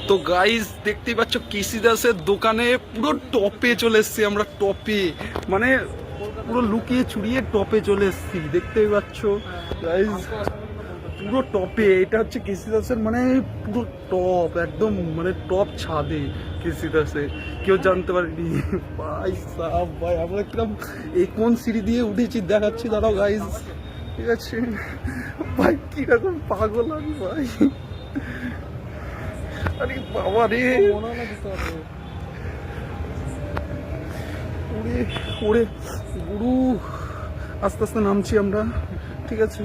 তো গাইস দেখতেই পাচ্ছ কেসি দাসের দোকানে পুরো টপে চলে এসছি আমরা, টপে মানে পুরো লুকিয়ে চুরিয়ে টপে চলে এসছি, দেখতেই পাচ্ছ গাইস পুরো টপে। এটা হচ্ছে কেসি দাসের মানে পুরো টপ, একদম মানে টপ ছাদে কেসি দাসে, কেউ জানতে পারেনি। ভাই সাব ভাই আমরা কিরকম এই কোন সিঁড়ি দিয়ে উঠেছি দেখাচ্ছি, দাঁড়াও গাইস, ঠিক আছে ভাই কিরকম পাগল আমি ভাই, আরে বাবা রে, ওরে ওরে গুরু, আস্তে আস্তে নামছি আমরা, ঠিক আছে।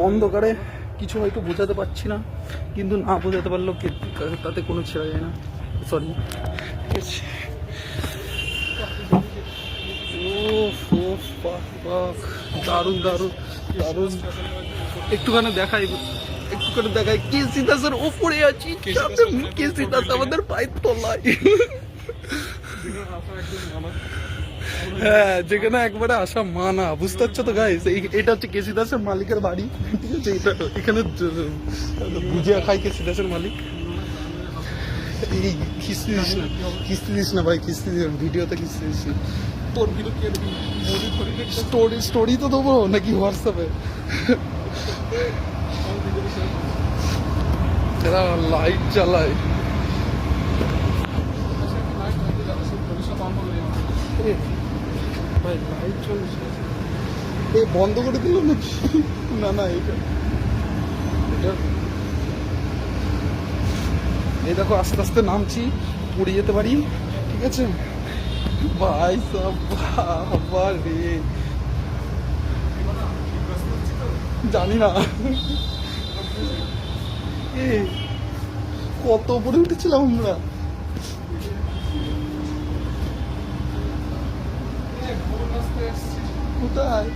অন্ধকারে কিছু হয়তো বোঝাতে পারছি না, কিন্তু না বোঝাতে পারলেও তাতে কোনো ছেড়া যায় না, সরি, ঠিক আছে। দারুণ দারুণ দারুণ, একটুখানি দেখাই, একটুখানি দেখাই, কেসি দাসের ওপরে আছি, কেসি দাস আমাদের পায়ের তলায়। হ্যাঁ, যেখানে একবারে আসা মানা, বুঝতে পারছো তো গাইস। এটা হচ্ছে কেসি দাসের মালিকের বাড়ি, ঠিক আছে। এটা এখানে ভুজিয়া খাই কেসি দাসের মালিক। এই কিস্তি দিস না, কিস্তি দিস না ভাই, কিস্তি দিস, ভিডিওতে কিস্তি দিস। তোর স্টোরি স্টোরি তো দেবো নাকি হোয়াটসঅ্যাপে? এরা লাইট চালায়, ভাই লাইট চলছে, এ বন্ধ করে দিল নাকি? না না, এটা এই দেখো আস্তে আস্তে নামছি, পড়ে যেতে পারি, ঠিক আছে ভাই সব। বাবা রে, জানি না এ কত উপরে উঠেছিলাম আমরা, কোথায়?